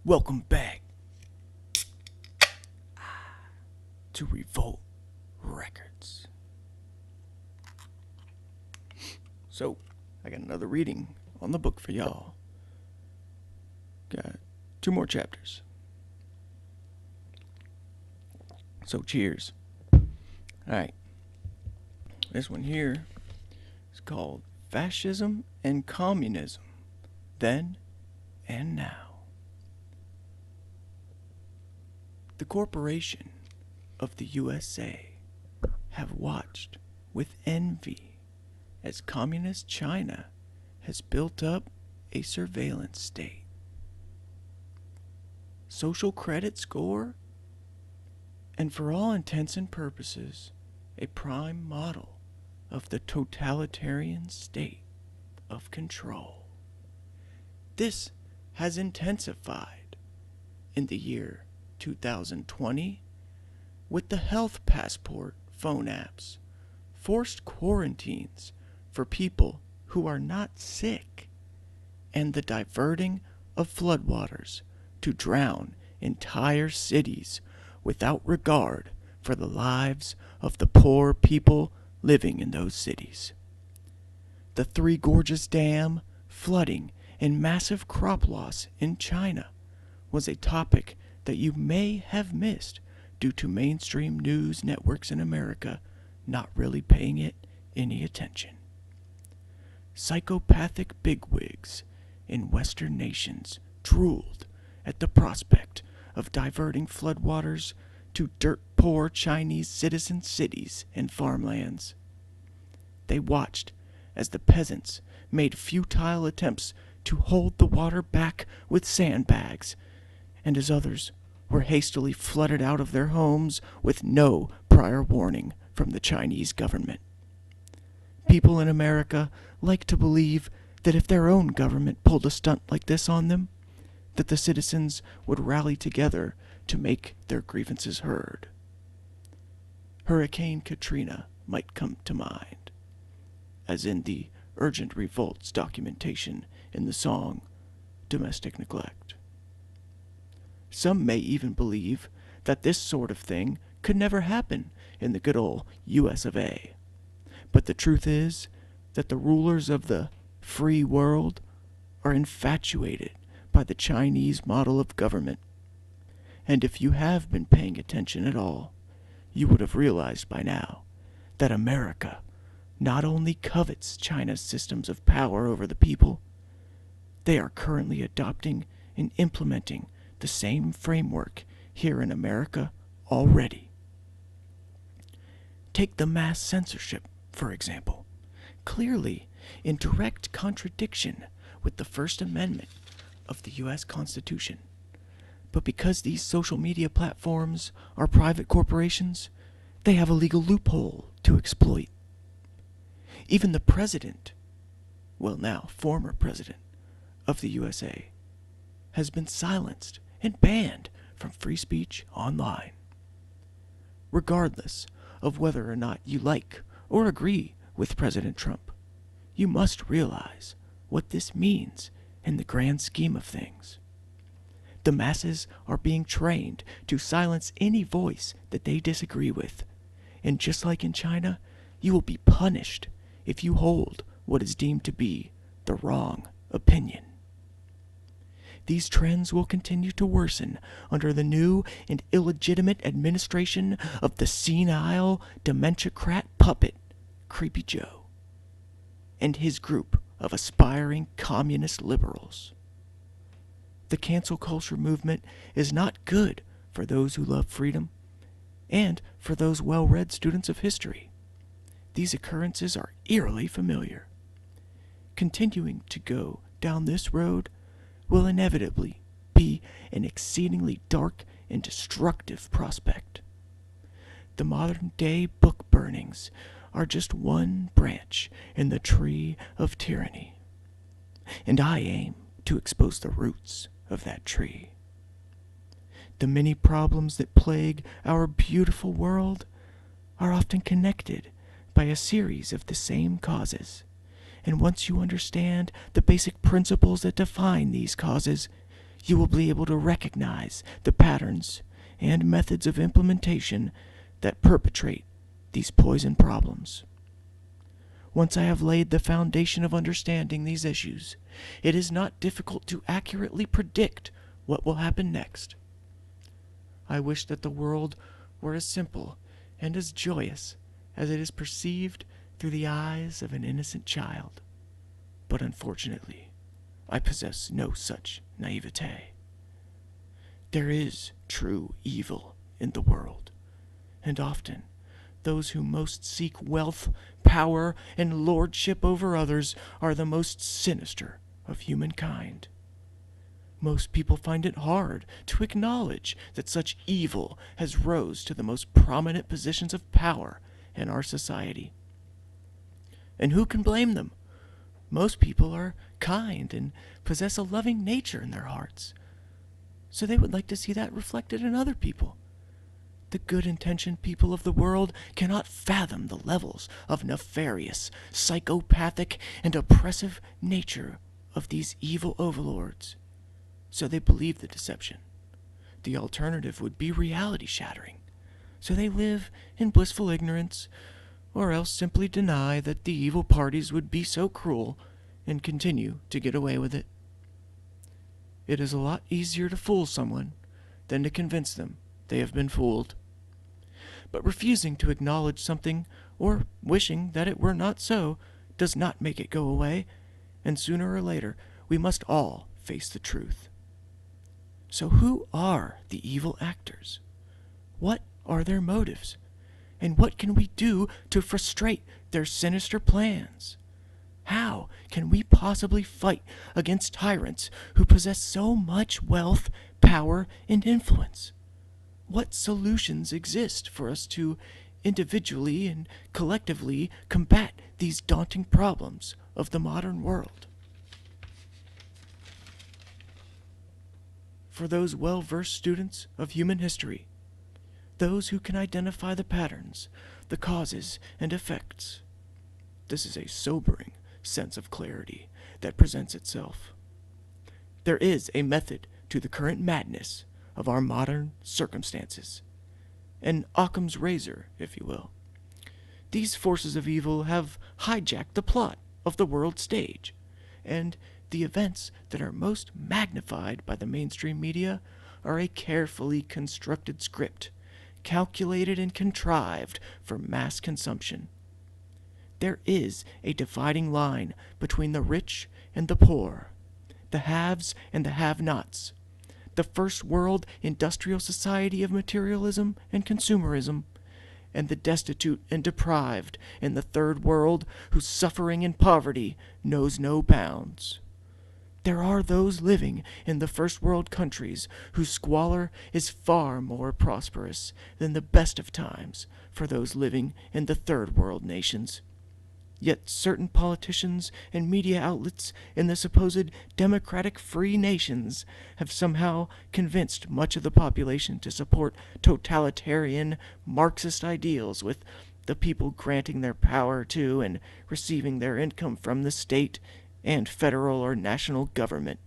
Welcome back to Revolt Records. So, I got another reading on the book for y'all. Got 2 more chapters. So, cheers. Alright. This one here is called Fascism and Communism, Then and Now. The corporation of the USA have watched with envy as communist China has built up a surveillance state. Social credit score, and for all intents and purposes, a prime model of the totalitarian state of control. This has intensified in the year 2020 with the health passport phone apps, forced quarantines for people who are not sick, and the diverting of floodwaters to drown entire cities without regard for the lives of the poor people living in those cities. The Three Gorges Dam flooding and massive crop loss in China was a topic that you may have missed due to mainstream news networks in America not really paying it any attention. Psychopathic bigwigs in Western nations drooled at the prospect of diverting floodwaters to dirt-poor Chinese citizen cities and farmlands. They watched as the peasants made futile attempts to hold the water back with sandbags, and as others were hastily flooded out of their homes with no prior warning from the Chinese government. People in America like to believe that if their own government pulled a stunt like this on them, that the citizens would rally together to make their grievances heard. Hurricane Katrina might come to mind, as in the Urgent Revolts documentation in the song Domestic Neglect. Some may even believe that this sort of thing could never happen in the good old US of A. But the truth is that the rulers of the free world are infatuated by the Chinese model of government. And if you have been paying attention at all, you would have realized by now that America not only covets China's systems of power over the people, they are currently adopting and implementing the same framework here in America already. Take the mass censorship, for example, clearly in direct contradiction with the First Amendment of the U.S. Constitution. But because these social media platforms are private corporations, they have a legal loophole to exploit. Even the president, well now former president, of the USA, has been silenced and banned from free speech online. Regardless of whether or not you like or agree with President Trump, you must realize what this means in the grand scheme of things. The masses are being trained to silence any voice that they disagree with, and just like in China, you will be punished if you hold what is deemed to be the wrong opinion. These trends will continue to worsen under the new and illegitimate administration of the senile dementiacrat puppet, Creepy Joe, and his group of aspiring communist liberals. The cancel culture movement is not good for those who love freedom and for those well-read students of history. These occurrences are eerily familiar. Continuing to go down this road will inevitably be an exceedingly dark and destructive prospect. The modern-day book burnings are just one branch in the tree of tyranny, and I aim to expose the roots of that tree. The many problems that plague our beautiful world are often connected by a series of the same causes, and once you understand the basic principles that define these causes, you will be able to recognize the patterns and methods of implementation that perpetrate these poison problems. Once I have laid the foundation of understanding these issues, it is not difficult to accurately predict what will happen next. I wish that the world were as simple and as joyous as it is perceived through the eyes of an innocent child. But unfortunately, I possess no such naivete. There is true evil in the world, and often those who most seek wealth, power, and lordship over others are the most sinister of humankind. Most people find it hard to acknowledge that such evil has rose to the most prominent positions of power in our society. And who can blame them? Most people are kind and possess a loving nature in their hearts, so they would like to see that reflected in other people. The good-intentioned people of the world cannot fathom the levels of nefarious, psychopathic, and oppressive nature of these evil overlords, so they believe the deception. The alternative would be reality-shattering, so they live in blissful ignorance, or else simply deny that the evil parties would be so cruel and continue to get away with it. It is a lot easier to fool someone than to convince them they have been fooled. But refusing to acknowledge something or wishing that it were not so does not make it go away, and sooner or later we must all face the truth. So who are the evil actors? What are their motives? And what can we do to frustrate their sinister plans? How can we possibly fight against tyrants who possess so much wealth, power, and influence? What solutions exist for us to individually and collectively combat these daunting problems of the modern world? For those well-versed students of human history, those who can identify the patterns, the causes, and effects, this is a sobering sense of clarity that presents itself. There is a method to the current madness of our modern circumstances, an Occam's razor, if you will. These forces of evil have hijacked the plot of the world stage, and the events that are most magnified by the mainstream media are a carefully constructed script, calculated and contrived for mass consumption. There is a dividing line between the rich and the poor, the haves and the have-nots, the first world industrial society of materialism and consumerism, and the destitute and deprived in the third world whose suffering and poverty knows no bounds. There are those living in the first world countries whose squalor is far more prosperous than the best of times for those living in the third world nations. Yet certain politicians and media outlets in the supposed democratic free nations have somehow convinced much of the population to support totalitarian Marxist ideals, with the people granting their power to and receiving their income from the state and federal or national government.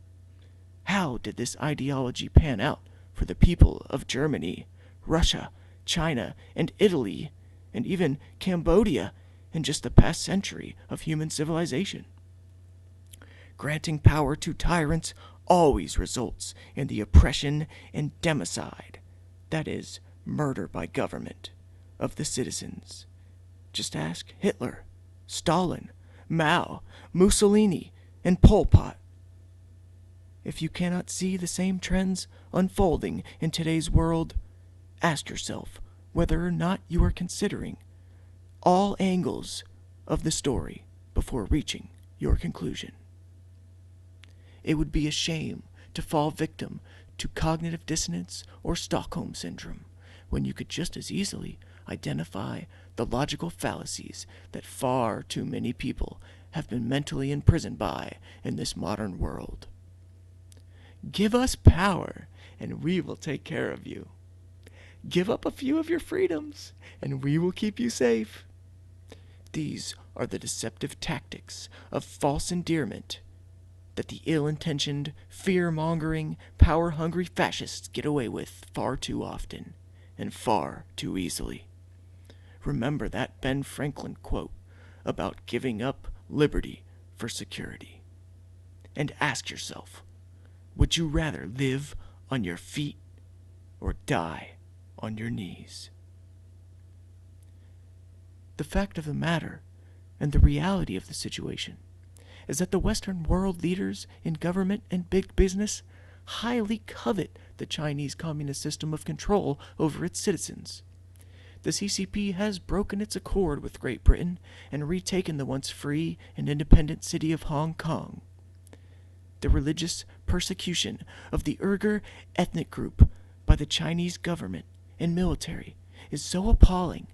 How did this ideology pan out for the people of Germany, Russia, China, and Italy, and even Cambodia in just the past century of human civilization? Granting power to tyrants always results in the oppression and democide, that is, murder by government, of the citizens. Just ask Hitler, Stalin, Mao, Mussolini, and Pol Pot. If you cannot see the same trends unfolding in today's world, ask yourself whether or not you are considering all angles of the story before reaching your conclusion. It would be a shame to fall victim to cognitive dissonance or Stockholm syndrome when you could just as easily identify the logical fallacies that far too many people have been mentally imprisoned by in this modern world. Give us power, and we will take care of you. Give up a few of your freedoms, and we will keep you safe. These are the deceptive tactics of false endearment that the ill-intentioned, fear-mongering, power-hungry fascists get away with far too often and far too easily. Remember that Ben Franklin quote about giving up liberty for security. And ask yourself, would you rather live on your feet or die on your knees? The fact of the matter, and the reality of the situation, is that the Western world leaders in government and big business highly covet the Chinese communist system of control over its citizens. The CCP has broken its accord with Great Britain and retaken the once free and independent city of Hong Kong. The religious persecution of the Uyghur ethnic group by the Chinese government and military is so appalling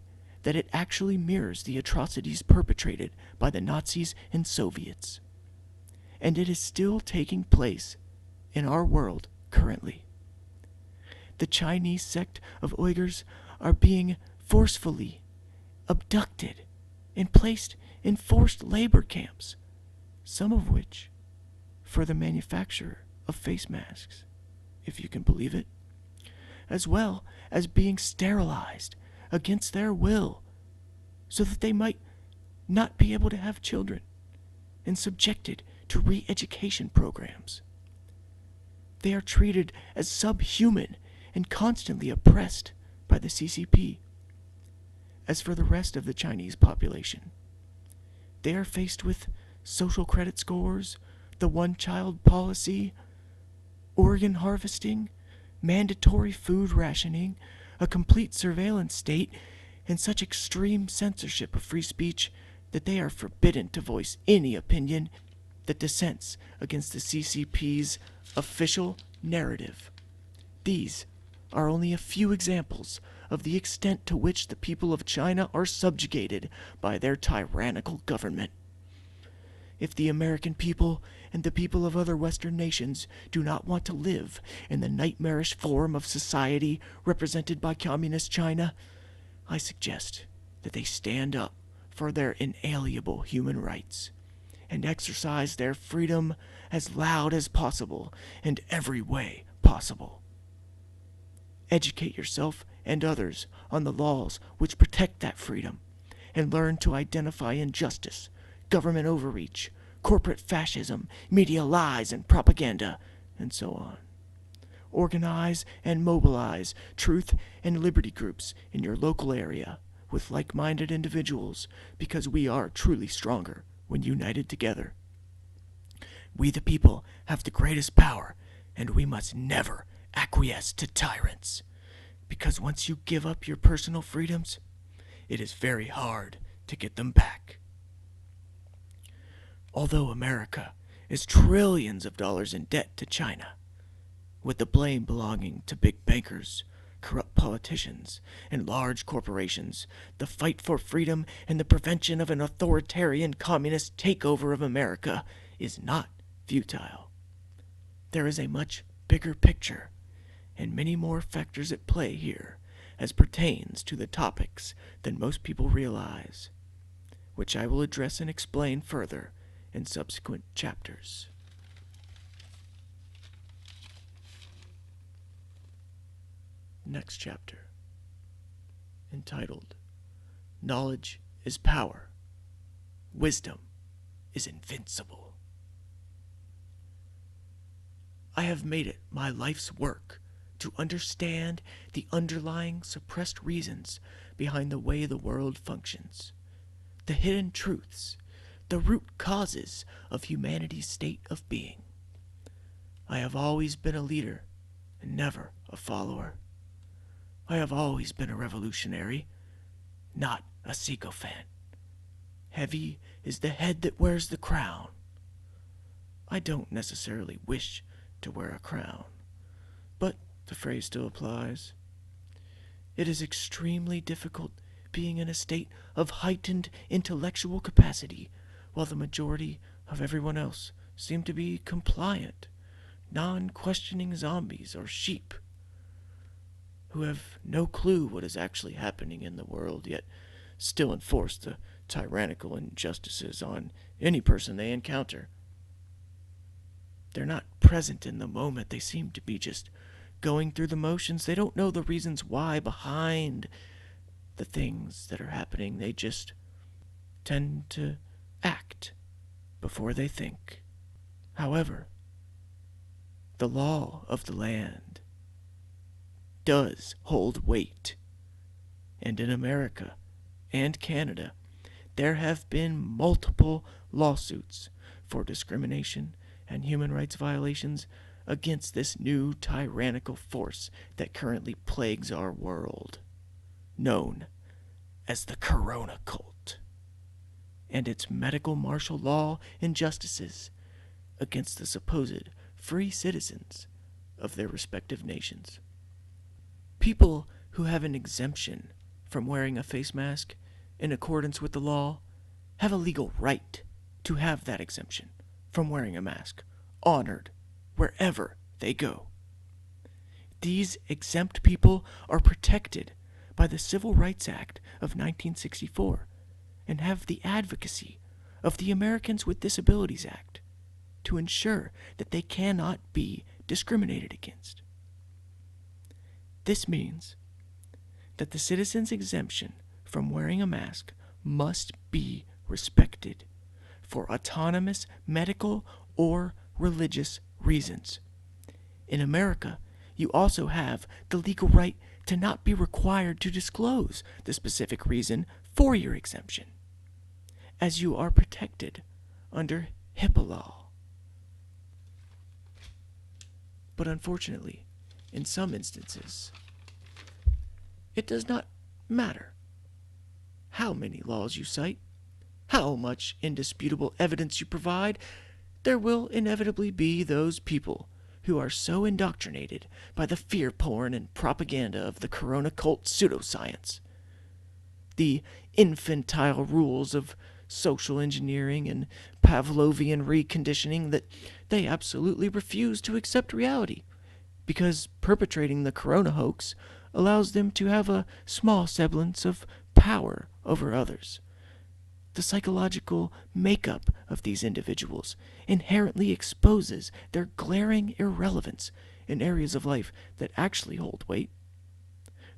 that it actually mirrors the atrocities perpetrated by the Nazis and Soviets. And it is still taking place in our world currently. The Chinese sect of Uyghurs are being forcefully abducted and placed in forced labor camps, some of which for the manufacture of face masks, if you can believe it, as well as being sterilized against their will so that they might not be able to have children and subjected to re-education programs. They are treated as subhuman and constantly oppressed by the CCP. As for the rest of the Chinese population, they are faced with social credit scores, the one-child policy, organ harvesting, mandatory food rationing, a complete surveillance state, and such extreme censorship of free speech that they are forbidden to voice any opinion that dissents against the CCP's official narrative. These are only a few examples of the extent to which the people of China are subjugated by their tyrannical government. If the American people and the people of other Western nations do not want to live in the nightmarish form of society represented by Communist China, I suggest that they stand up for their inalienable human rights and exercise their freedom as loud as possible in every way possible. Educate yourself and others on the laws which protect that freedom, and learn to identify injustice, government overreach, corporate fascism, media lies and propaganda, and so on. Organize and mobilize truth and liberty groups in your local area with like-minded individuals, because we are truly stronger when united together. We the people have the greatest power, and we must never acquiesce to tyrants, because once you give up your personal freedoms, it is very hard to get them back. Although America is trillions of dollars in debt to China, with the blame belonging to big bankers, corrupt politicians, and large corporations, the fight for freedom and the prevention of an authoritarian communist takeover of America is not futile. There is a much bigger picture and many more factors at play here as pertains to the topics than most people realize, which I will address and explain further in subsequent chapters. Next chapter, entitled, Knowledge is Power, Wisdom is Invincible. I have made it my life's work to understand the underlying suppressed reasons behind the way the world functions, the hidden truths, the root causes of humanity's state of being. I have always been a leader and never a follower. I have always been a revolutionary, not a sycophant. Heavy is the head that wears the crown. I don't necessarily wish to wear a crown, but the phrase still applies. It is extremely difficult being in a state of heightened intellectual capacity while the majority of everyone else seem to be compliant, non-questioning zombies or sheep who have no clue what is actually happening in the world, yet still enforce the tyrannical injustices on any person they encounter. They're not present in the moment. They seem to be just going through the motions. They don't know the reasons why behind the things that are happening. They just tend to act before they think. However, the law of the land does hold weight. And in America and Canada, there have been multiple lawsuits for discrimination and human rights violations against this new tyrannical force that currently plagues our world, known as the Corona Cult, and its medical martial law injustices against the supposed free citizens of their respective nations. People who have an exemption from wearing a face mask in accordance with the law have a legal right to have that exemption from wearing a mask honored wherever they go. These exempt people are protected by the Civil Rights Act of 1964 and have the advocacy of the Americans with Disabilities Act to ensure that they cannot be discriminated against. This means that the citizen's exemption from wearing a mask must be respected for autonomous medical or religious reasons. In America, you also have the legal right to not be required to disclose the specific reason for your exemption, as you are protected under HIPAA law. But unfortunately, in some instances, it does not matter how many laws you cite, how much indisputable evidence you provide. There will inevitably be those people who are so indoctrinated by the fear porn and propaganda of the Corona Cult pseudoscience, the infantile rules of social engineering and Pavlovian reconditioning, that they absolutely refuse to accept reality, because perpetrating the Corona hoax allows them to have a small semblance of power over others. The psychological makeup of these individuals inherently exposes their glaring irrelevance in areas of life that actually hold weight.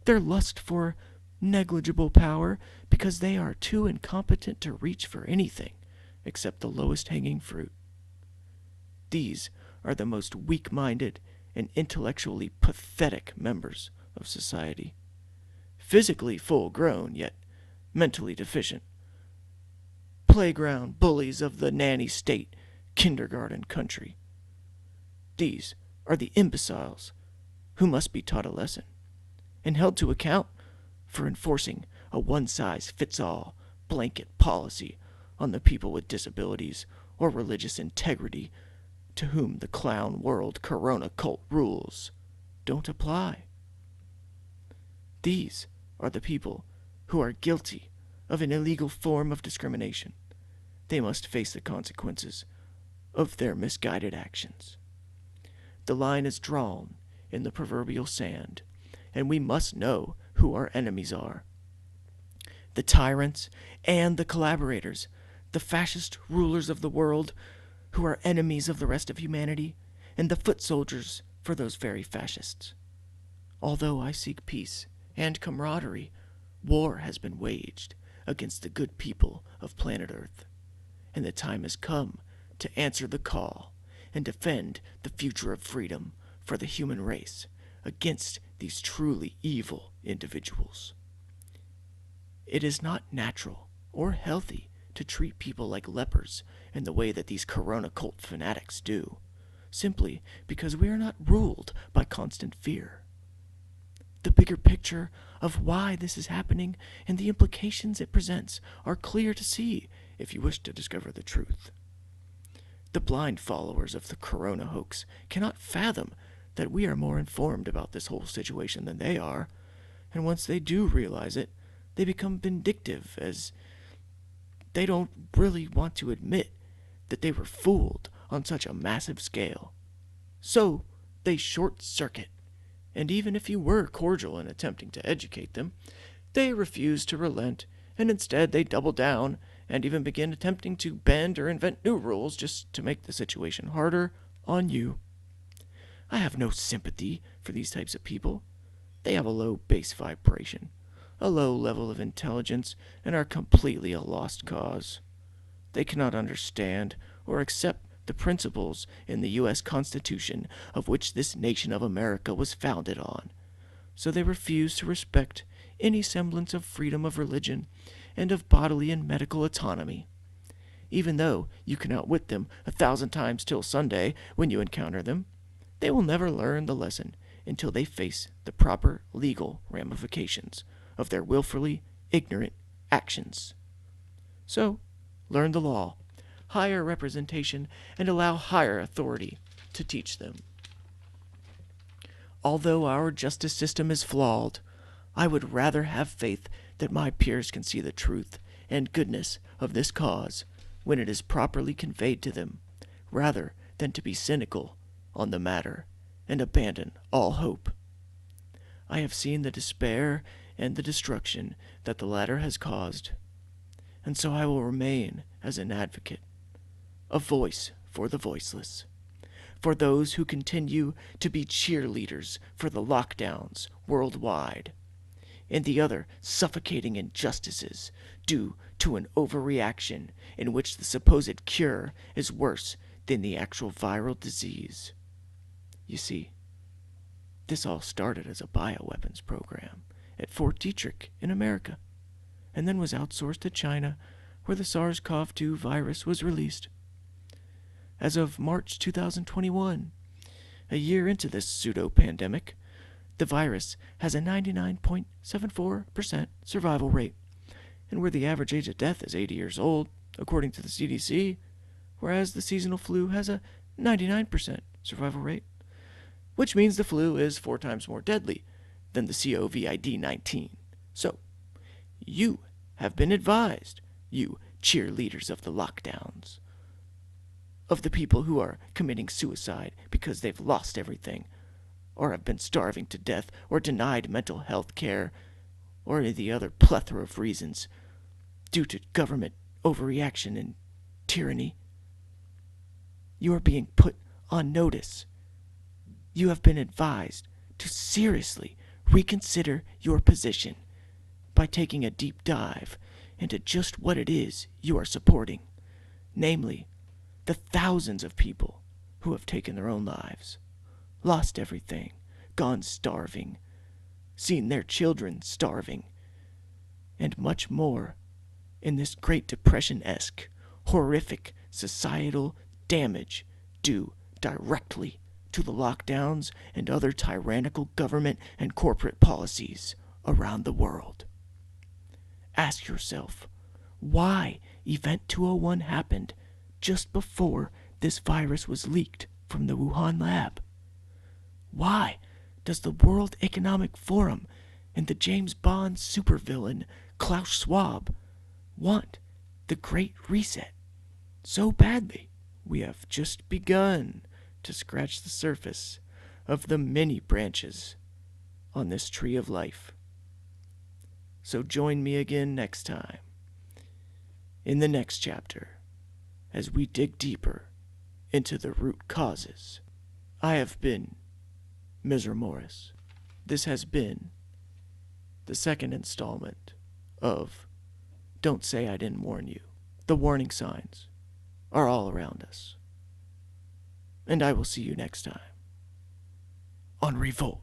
Their lust for negligible power because they are too incompetent to reach for anything except the lowest hanging fruit. These are the most weak-minded and intellectually pathetic members of society, physically full-grown yet mentally deficient. Playground bullies of the nanny state, kindergarten country. These are the imbeciles who must be taught a lesson and held to account for enforcing a one-size-fits-all blanket policy on the people with disabilities or religious integrity to whom the clown world Corona Cult rules don't apply. These are the people who are guilty of an illegal form of discrimination. They must face the consequences of their misguided actions. The line is drawn in the proverbial sand, and we must know who our enemies are. The tyrants and the collaborators, the fascist rulers of the world who are enemies of the rest of humanity, and the foot soldiers for those very fascists. Although I seek peace and camaraderie, war has been waged against the good people of planet Earth, and the time has come to answer the call and defend the future of freedom for the human race against these truly evil individuals. It is not natural or healthy to treat people like lepers in the way that these Corona Cult fanatics do, simply because we are not ruled by constant fear. The bigger picture of why this is happening and the implications it presents are clear to see if you wish to discover the truth. The blind followers of the Corona hoax cannot fathom that we are more informed about this whole situation than they are, and once they do realize it, they become vindictive, as they don't really want to admit that they were fooled on such a massive scale. So they short-circuit, and even if you were cordial in attempting to educate them, they refuse to relent, and instead they double down and even begin attempting to bend or invent new rules just to make the situation harder on you. I have no sympathy for these types of people. They have a low base vibration, a low level of intelligence, and are completely a lost cause. They cannot understand or accept the principles in the U.S. Constitution of which this nation of America was founded on. So they refuse to respect any semblance of freedom of religion and of bodily and medical autonomy. Even though you can outwit them 1,000 times till Sunday when you encounter them, they will never learn the lesson until they face the proper legal ramifications of their willfully ignorant actions. So, learn the law, hire representation, and allow higher authority to teach them. Although our justice system is flawed, I would rather have faith that my peers can see the truth and goodness of this cause when it is properly conveyed to them, rather than to be cynical on the matter and abandon all hope. I have seen the despair and the destruction that the latter has caused, and so I will remain as an advocate, a voice for the voiceless, for those who continue to be cheerleaders for the lockdowns worldwide, and the other suffocating injustices due to an overreaction in which the supposed cure is worse than the actual viral disease. You see, this all started as a bioweapons program at Fort Detrick in America, and then was outsourced to China, where the SARS-CoV-2 virus was released. As of March 2021, a year into this pseudo-pandemic, the virus has a 99.74% survival rate, and where the average age of death is 80 years old, according to the CDC, whereas the seasonal flu has a 99% survival rate, which means the flu is 4 times more deadly than the COVID-19. So, you have been advised, you cheerleaders of the lockdowns, of the people who are committing suicide because they've lost everything, or have been starving to death, or denied mental health care, or any of the other plethora of reasons due to government overreaction and tyranny. You are being put on notice. You have been advised to seriously reconsider your position by taking a deep dive into just what it is you are supporting, namely, the thousands of people who have taken their own lives, lost everything, gone starving, seen their children starving, and much more in this Great Depression-esque, horrific societal damage due directly to the lockdowns and other tyrannical government and corporate policies around the world. Ask yourself, why Event 201 happened just before this virus was leaked from the Wuhan lab? Why does the World Economic Forum and the James Bond supervillain Klaus Schwab want the Great Reset so badly? We have just begun to scratch the surface of the many branches on this tree of life. So join me again next time, in the next chapter, as we dig deeper into the root causes. I have been Mr. Morris. This has been the second installment of Don't Say I Didn't Warn You. The warning signs are all around us. And I will see you next time on Revolt.